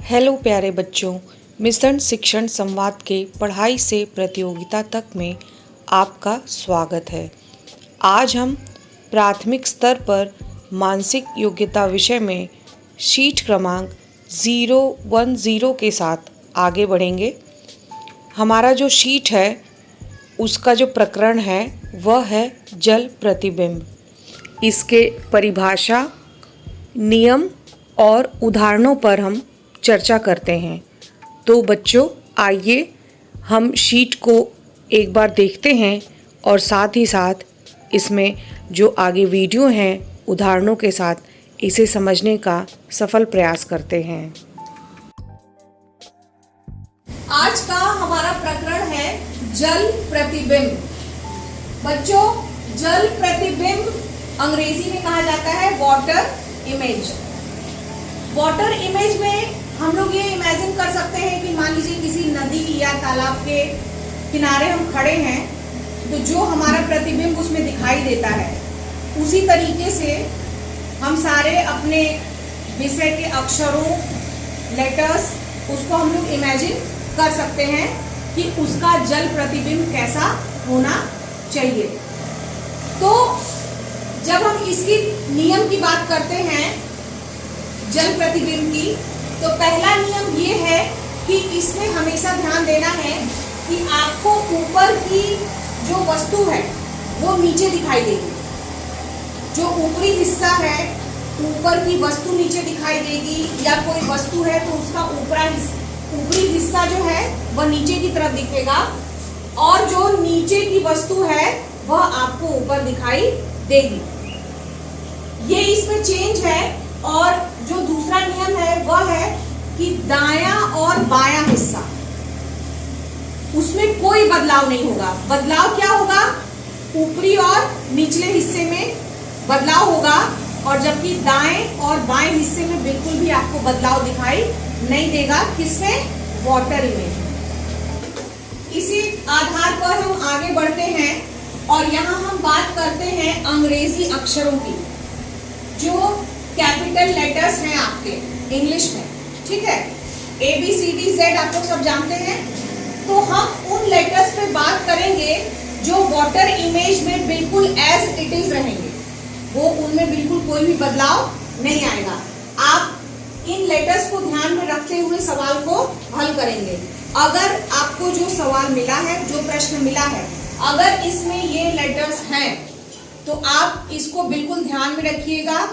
Hello प्यारे बच्चों, mission शिक्षण संवाद के पढ़ाई से प्रतियोगिता तक में आपका स्वागत है। आज हम प्राथमिक स्तर पर मानसिक योग्यता विषय में शीट क्रमांक 010 के साथ आगे बढ़ेंगे। हमारा जो शीट है उसका जो प्रकरण है वह है जल प्रतिबिंब। इसके परिभाषा, नियम और उदाहरणों पर हम चर्चा करते हैं। तो बच्चों, आइए हम शीट को एक बार देखते हैं और साथ ही साथ इसमें जो आगे वीडियो हैं उदाहरणों के साथ इसे समझने का सफल प्रयास करते हैं। आज का हमारा प्रकरण है जल प्रतिबिंब। बच्चों, जल प्रतिबिंब अंग्रेजी में कहा जाता है वाटर इमेज। वाटर इमेज में हम लोग ये इमेजिन कर सकते हैं कि मान लीजिए किसी नदी या तालाब के किनारे हम खड़े हैं, तो जो हमारा प्रतिबिंब उसमें दिखाई देता है, उसी तरीके से हम सारे अपने विषय के अक्षरों, लेटर्स, उसको हम लोग इमेजिन कर सकते हैं कि उसका जल प्रतिबिंब कैसा होना चाहिए। तो जब हम इसकी नियम की बात करते हैं जल प्रतिबिंब की, तो पहला नियम ये है कि इसमें हमेशा ध्यान देना है कि आपको ऊपर की जो वस्तु है वो नीचे दिखाई देगी। जो ऊपरी हिस्सा है, ऊपर की वस्तु नीचे दिखाई देगी, या कोई वस्तु है तो उसका ऊपरी हिस्सा जो है वह नीचे की तरफ दिखेगा, और जो नीचे की वस्तु है वह आपको ऊपर दिखाई देगी। ये इसमें चेंज है। और जो दूसरा नियम है वह है कि दायां और बायां हिस्सा, उसमें कोई बदलाव नहीं होगा। बदलाव क्या होगा? ऊपरी और निचले हिस्से में बदलाव होगा, और जबकि दाएं और बाएं हिस्से में बिल्कुल भी आपको बदलाव दिखाई नहीं देगा। किसमें? Water image. इसी आधार पर हम आगे बढ़ते हैं और यहाँ हम बात करते हैं अंग्रेजी अक्षरों की, जो कैपिटल लेटर्स हैं आपके इंग्लिश में, ठीक है। ABCD Z आप लोग सब जानते हैं। तो हम उन लेटर्स पे बात करेंगे जो वाटर इमेज में बिल्कुल एज इट इज रहेंगे, वो उनमें बिल्कुल कोई भी बदलाव नहीं आएगा। आप इन लेटर्स को ध्यान में रखते हुए सवाल को हल करेंगे। अगर आपको जो सवाल मिला है, जो प्रश्न मिला है, अगर इसमें ये लेटर्स हैं, तो आप इसको बिल्कुल ध्यान में रखिएगा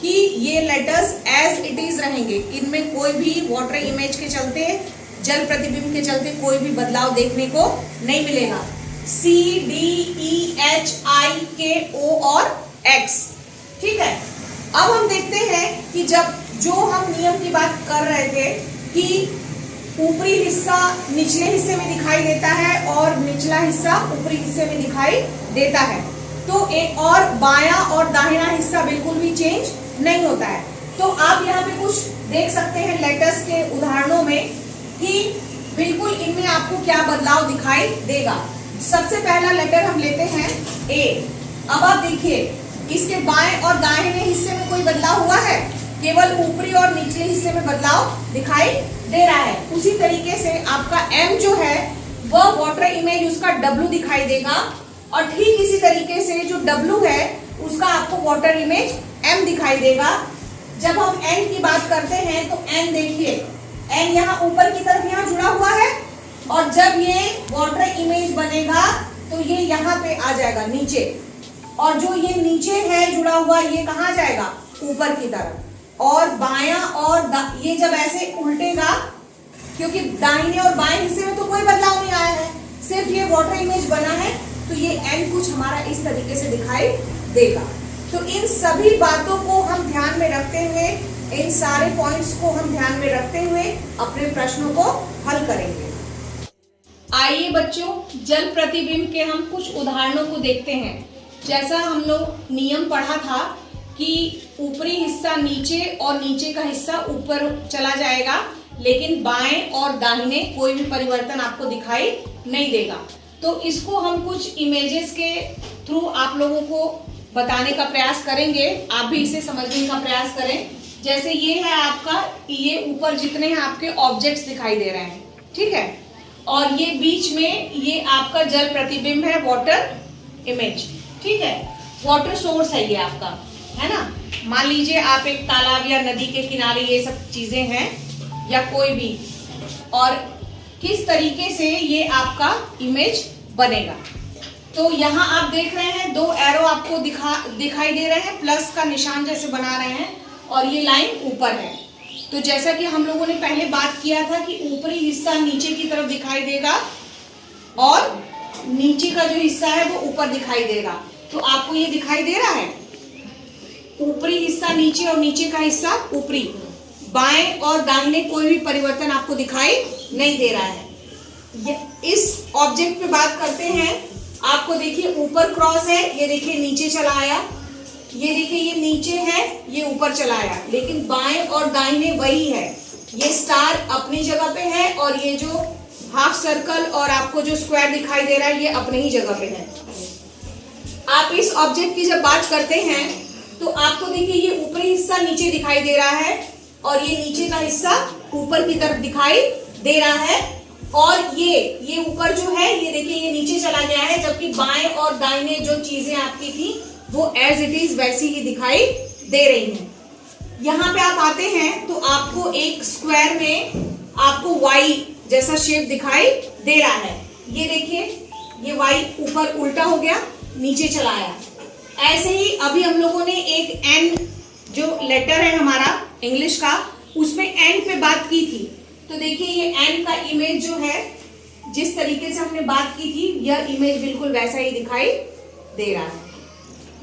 कि ये लेटर्स एज इट इज रहेंगे। इनमें कोई भी वाटर इमेज के चलते, जल प्रतिबिंब के चलते कोई भी बदलाव देखने को नहीं मिलेगा। C, D, E, H, I, K, O और X, ठीक है। अब हम देखते हैं कि जो हम नियम की बात कर रहे थे कि ऊपरी हिस्सा निचले हिस्से में दिखाई देता है और निचला हिस्सा ऊपरी हिस्से में दिखाई देता है, तो एक और बायां और दाहिना हिस्सा बिल्कुल भी चेंज नहीं होता है। तो आप यहाँ पे कुछ देख सकते हैं लेटर्स के उदाहरणों में कि बिल्कुल इनमें आपको क्या बदलाव दिखाई देगा। सबसे पहला लेटर हम लेते हैं A। अब आप देखिए, इसके बाएं और दाहिने हिस्से में कोई बदलाव हुआ है? केवल ऊपरी और निचले हिस्से में बदलाव दिखाई दे रहा है। उसी तरीके से आपका M जो है वह वाटर इमेज, उसका W दिखाई देगा, और ठीक इसी तरीके से जो W है उसका आपको वाटर इमेज M दिखाई देगा। जब हम N की बात करते हैं तो N देखिए, N यहाँ ऊपर की तरफ यहाँ जुड़ा हुआ है, और जब ये वाटर इमेज बनेगा तो ये यहाँ पे आ जाएगा नीचे, और जो ये नीचे है जुड़ा हुआ, ये कहाँ जाएगा? ऊपर की तरफ। और बायां और ये जब ऐसे उल्टेगा, क्योंकि दाहिने और बाएं हिस्से में तो कोई बदलाव नहीं आया है, सिर्फ ये वाटर इमेज बना है, तो ये N कुछ हमारा इस तरीके से दिखाई देगा। तो इन सभी बातों को हम ध्यान में रखते हुए, इन सारे पॉइंट्स को हम ध्यान में रखते हुए अपने प्रश्नों को हल करेंगे। आइए बच्चों, जल प्रतिबिंब के हम कुछ उदाहरणों को देखते हैं। जैसा हम लोग नियम पढ़ा था कि ऊपरी हिस्सा नीचे और नीचे का हिस्सा ऊपर चला जाएगा, लेकिन बाएं और दाहिने कोई भी परिवर्तन आपको दिखाई नहीं देगा। तो इसको हम कुछ इमेजेस के थ्रू आप लोगों को बताने का प्रयास करेंगे। आप भी इसे समझने का प्रयास करें। जैसे ये है आपका, ये ऊपर जितने हैं आपके ऑब्जेक्ट्स दिखाई दे रहे हैं, ठीक है, और ये बीच में ये आपका जल प्रतिबिंब है, वाटर इमेज, ठीक है, वाटर सोर्स है ये आपका, है ना। मान लीजिए आप एक तालाब या नदी के किनारे ये सब चीजें हैं या कोई भी, और किस तरीके से ये आपका इमेज बनेगा। तो यहाँ आप देख रहे हैं दो एरो आपको दिखाई दे रहे हैं, प्लस का निशान जैसे बना रहे हैं, और ये लाइन ऊपर है। तो जैसा कि हम लोगों ने पहले बात किया था कि ऊपरी हिस्सा नीचे की तरफ दिखाई देगा और नीचे का जो हिस्सा है वो ऊपर दिखाई देगा। तो आपको ये दिखाई दे रहा है, ऊपरी हिस्सा नीचे और नीचे का हिस्सा ऊपरी, बाएं और दाहिने कोई भी परिवर्तन आपको दिखाई नहीं दे रहा है। इस ऑब्जेक्ट पे बात करते हैं, आपको देखिए ऊपर क्रॉस है, ये देखिए नीचे चला आया, ये देखिए ये नीचे है, ये ऊपर चला आया, लेकिन बाएं और दाहिने वही है। ये स्टार अपनी जगह पे है और ये जो हाफ सर्कल और आपको जो स्क्वायर दिखाई दे रहा है ये अपने ही जगह पे है। आप इस ऑब्जेक्ट की जब बात करते हैं तो आपको देखिए ये ऊपरी हिस्सा नीचे दिखाई दे रहा है और ये नीचे का हिस्सा ऊपर की तरफ दिखाई दे रहा है, और ये ऊपर जो है ये देखिए ये नीचे चला गया है, जबकि बाएं और दाहिने जो चीजें आपकी थी वो एज इट इज वैसी ही दिखाई दे रही हैं। यहाँ पे आप आते हैं तो आपको एक स्क्वायर में आपको वाई जैसा शेप दिखाई दे रहा है। ये देखिए ये वाई ऊपर उल्टा हो गया, नीचे चला आया। ऐसे ही अभी हम लोगों ने एक एन जो लेटर है हमारा इंग्लिश का, उसमें एन पे बात की थी। तो देखिए ये एन का इमेज जो है, जिस तरीके से हमने बात की थी, यह इमेज बिल्कुल वैसा ही दिखाई दे रहा है।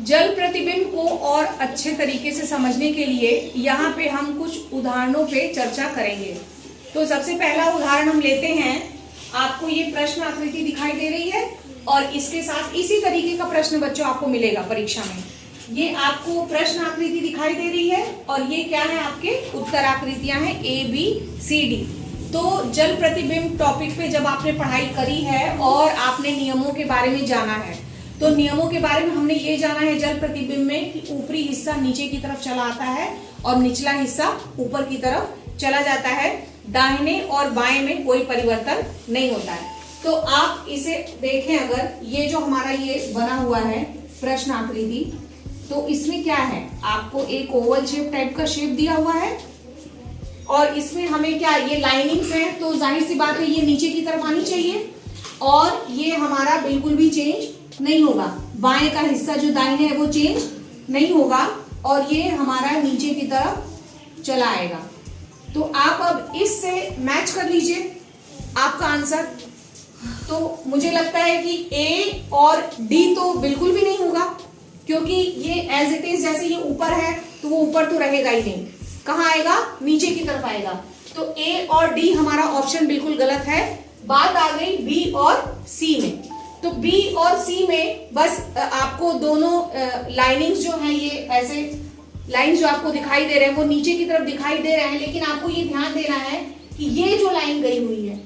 जल प्रतिबिंब को और अच्छे तरीके से समझने के लिए यहाँ पे हम कुछ उदाहरणों पे चर्चा करेंगे। तो सबसे पहला उदाहरण हम लेते हैं, आपको ये प्रश्न आकृति दिखाई दे रही है और इसके साथ इसी तरीके का प्रश्न बच्चों आपको मिलेगा परीक्षा में। ये आपको प्रश्न आकृति दिखाई दे रही है और ये क्या है, आपके उत्तर आकृतियां हैं ABCD। तो जल प्रतिबिंब टॉपिक पे जब आपने पढ़ाई करी है और आपने नियमों के बारे में जाना है, तो नियमों के बारे में हमने ये जाना है जल प्रतिबिंब में कि ऊपरी हिस्सा नीचे की तरफ चला आता है और निचला हिस्सा ऊपर की तरफ चला जाता है। दाहिने और बाएं में कोई परिवर्तन नहीं होता है। तो आप इसे देखें, अगर ये जो हमारा ये बना हुआ है प्रश्न आकृति, तो इसमें क्या है, आपको एक ओवल शेप टाइप का शेप दिया हुआ है और इसमें हमें क्या, ये लाइनिंग्स हैं, तो जाहिर सी बात है ये नीचे की तरफ आनी चाहिए और ये हमारा बिल्कुल भी चेंज नहीं होगा। बाएं का हिस्सा जो दाहिने है वो चेंज नहीं होगा और ये हमारा नीचे की तरफ चला आएगा। तो आप अब इससे मैच कर लीजिए आपका आंसर। तो मुझे लगता है कि A और D तो बिल्कुल भी नहीं होगा, क्योंकि ये एज इट इज जैसे ये ऊपर है तो वो ऊपर तो रहेगा ही नहीं, कहाँ आएगा, नीचे की तरफ आएगा। तो A और D हमारा ऑप्शन बिल्कुल गलत है। बात आ गई B और C में। तो B और C में बस आपको दोनों लाइनिंग्स जो हैं, ये ऐसे लाइन जो आपको दिखाई दे रहे हैं वो नीचे की तरफ दिखाई दे रहे हैं, लेकिन आपको ये ध्यान देना है कि ये जो लाइन गई हुई है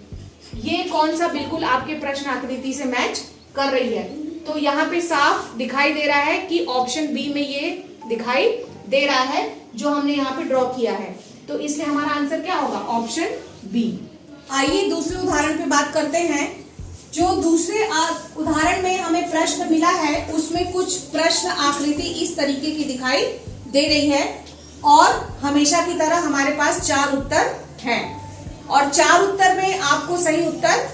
ये कौन सा बिल्कुल आपके प्रश्न आकृति से मैच कर रही है। तो यहाँ पे साफ दिखाई दे रहा है कि ऑप्शन बी में ये दिखाई दे रहा है जो हमने यहाँ पे ड्रॉ किया है। तो इसलिए हमारा आंसर क्या होगा, ऑप्शन बी। आइए दूसरे उदाहरण पे बात करते हैं। जो दूसरे उदाहरण में हमें प्रश्न मिला है उसमें कुछ प्रश्न आकृति इस तरीके की दिखाई दे रही है और हमेशा की तरह हमारे पास 4 उत्तर हैं और 4 उत्तर में आपको सही उत्तर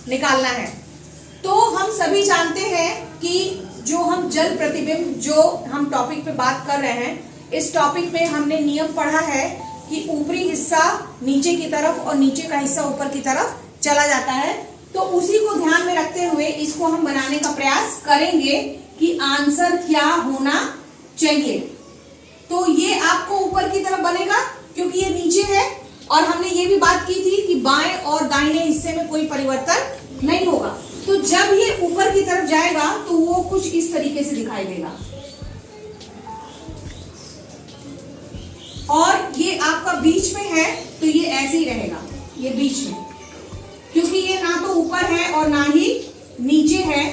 निकालना है। तो हम सभी जानते हैं कि जो हम जल प्रतिबिंब जो हम टॉपिक पे बात कर रहे हैं, इस टॉपिक में हमने नियम पढ़ा है कि ऊपरी हिस्सा नीचे की तरफ और नीचे का हिस्सा ऊपर की तरफ चला जाता है। तो उसी को ध्यान में रखते हुए इसको हम बनाने का प्रयास करेंगे कि आंसर क्या होना चाहिए। तो ये आपको ऊपर की तरफ बनेगा क्योंकि ये नीचे है और हमने ये भी बात की थी कि बाएं और दाहिने हिस्से में कोई परिवर्तन नहीं होगा। तो जब ये ऊपर की तरफ जाएगा तो वो कुछ इस तरीके से दिखाई देगा और ये आपका बीच में है तो ये ऐसे ही रहेगा, ये बीच में, क्योंकि ये ना तो ऊपर है और ना ही नीचे है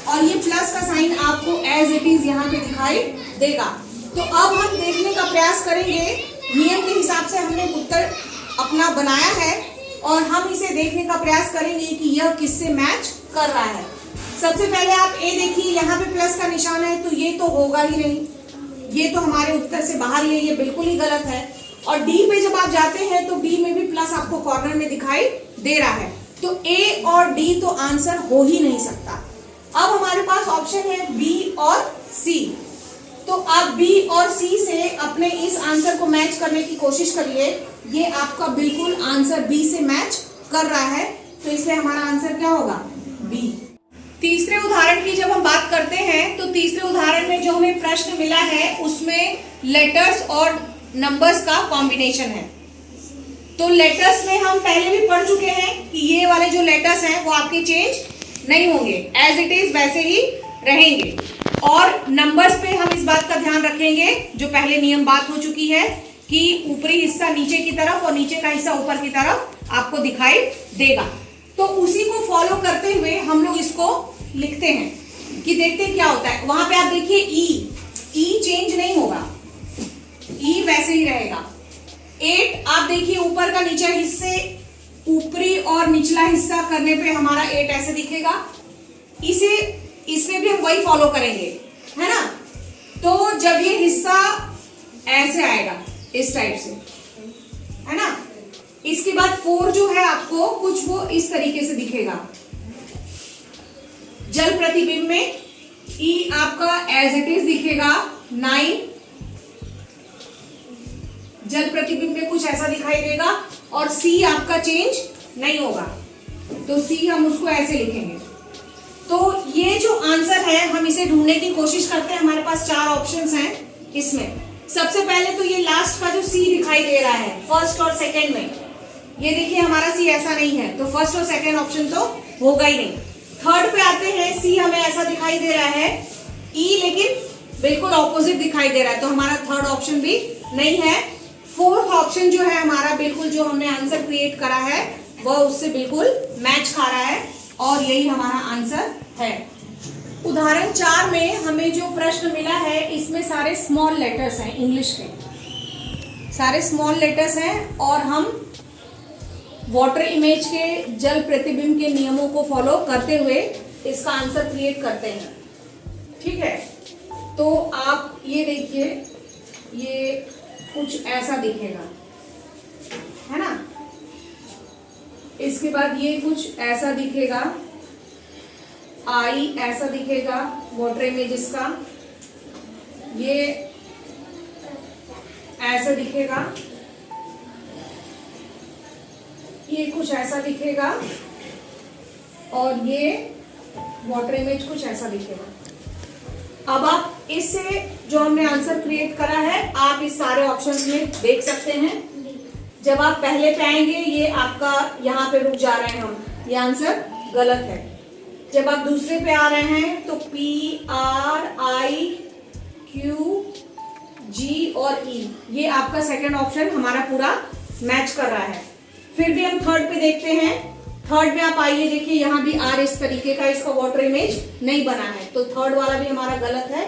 और ये प्लस का साइन आपको एज इट इज यहाँ पे दिखाई देगा। तो अब हम देखने का प्रयास करेंगे, नियम के हिसाब से हमने उत्तर अपना बनाया है और हम इसे देखने का प्रयास करेंगे कि यह किससे मैच कर रहा है। सबसे पहले आप ए देखिए, यहाँ पे प्लस का निशान है तो ये तो होगा ही नहीं, ये तो हमारे उत्तर से बाहर ही है, ये बिल्कुल ही गलत है। और डी पे जब आप जाते हैं तो डी में भी प्लस आपको कॉर्नर में दिखाई दे रहा है, तो ए और डी तो आंसर हो ही नहीं सकता। अब हमारे पास ऑप्शन है बी और सी, तो आप बी और सी से अपने इस आंसर को मैच करने की कोशिश करिए। ये आपका बिल्कुल आंसर बी से मैच कर रहा है, तो इसलिए हमारा आंसर क्या होगा, बी। तीसरे उदाहरण की जब हम बात करते हैं तो तीसरे उदाहरण में जो हमें प्रश्न मिला है उसमें लेटर्स और नंबर्स का कॉम्बिनेशन है। तो लेटर्स में हम पहले भी पढ़ चुके हैं कि ये वाले जो लेटर्स हैं वो आपके चेंज नहीं होंगे, एज इट इज वैसे ही रहेंगे। और नंबर्स पे हम इस बात का ध्यान रखेंगे, जो पहले नियम बात हो चुकी है कि ऊपरी हिस्सा नीचे की तरफ और नीचे का हिस्सा ऊपर की तरफ आपको दिखाई देगा। तो उसी को फॉलो करते हुए हम लोग इसको लिखते हैं कि देखते हैं क्या होता है। वहां पे आप देखिए ई चेंज नहीं होगा, ई वैसे ही रहेगा। 8 आप देखिए ऊपर का नीचे हिस्से, ऊपरी और निचला हिस्सा करने पे हमारा 8 ऐसे दिखेगा। इसमें भी हम वही फॉलो करेंगे, है ना। तो जब ये हिस्सा ऐसे आएगा इस टाइप से, है ना, इसके बाद 4 जो है आपको कुछ वो इस तरीके से दिखेगा। जल प्रतिबिंब में ई आपका एज इट इज दिखेगा। 9 जल प्रतिबिंब में कुछ ऐसा दिखाई देगा और सी आपका चेंज नहीं होगा, तो सी हम उसको ऐसे लिखेंगे। तो ये जो आंसर है हम इसे ढूंढने की कोशिश करते हैं। हमारे पास 4 ऑप्शंस हैं इसमें। सबसे पहले तो ये लास्ट का जो सी दिखाई दे रहा है फर्स्ट और सेकंड में, ये देखिए हमारा सी ऐसा नहीं है, तो फर्स्ट और सेकंड ऑप्शन तो होगा ही नहीं। थर्ड पे आते हैं, सी हमें ऐसा दिखाई दे रहा है, ई लेकिन बिल्कुल ऑपोजिट दिखाई दे रहा है, तो हमारा थर्ड ऑप्शन भी नहीं है। फोर्थ ऑप्शन जो है हमारा बिल्कुल जो हमने आंसर क्रिएट करा है वह उससे बिल्कुल मैच खा रहा है और यही हमारा आंसर है। उदाहरण 4 में हमें जो प्रश्न मिला है इसमें सारे स्मॉल लेटर्स हैं, इंग्लिश के सारे स्मॉल लेटर्स हैं और हम वाटर इमेज के जल प्रतिबिंब के नियमों को फॉलो करते हुए इसका आंसर क्रिएट करते हैं। ठीक है, तो आप ये देखिए, ये कुछ ऐसा दिखेगा, है ना। इसके बाद ये कुछ ऐसा दिखेगा, आई ऐसा दिखेगा वाटर इमेजेस का, ये ऐसा दिखेगा, ये कुछ ऐसा दिखेगा और ये वाटर इमेज कुछ ऐसा दिखेगा। अब आप इससे जो हमने आंसर क्रिएट करा है आप इस सारे ऑप्शंस में देख सकते हैं। जब आप पहले पे आएंगे ये आपका यहाँ पे रुक जा रहे हैं हम, ये आंसर गलत है। जब आप दूसरे पे आ रहे हैं तो P R I Q G और E, ये आपका सेकंड ऑप्शन हमारा पूरा मैच कर रहा है। फिर भी हम थर्ड पे देखते हैं। थर्ड में आप आइए, देखिए यहाँ भी R इस तरीके का इसका वाटर इमेज नहीं बना है, तो थर्ड वाला भी हमारा गलत है।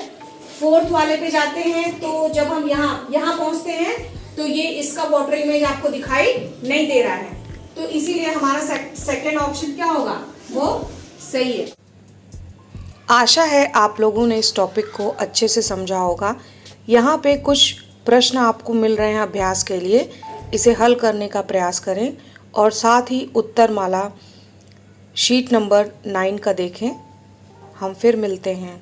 फोर्थ वाले पे जाते हैं तो जब हम यहाँ पहुंचते हैं तो ये इसका वाटर इमेज आपको दिखाई नहीं दे रहा है, तो इसीलिए हमारा सेकंड ऑप्शन क्या होगा, वो सही है। आशा है आप लोगों ने इस टॉपिक को अच्छे से समझा होगा। यहाँ पे कुछ प्रश्न आपको मिल रहे हैं अभ्यास के लिए, इसे हल करने का प्रयास करें और साथ ही उत्तरमाला शीट नंबर 9 का देखें। हम फिर मिलते हैं।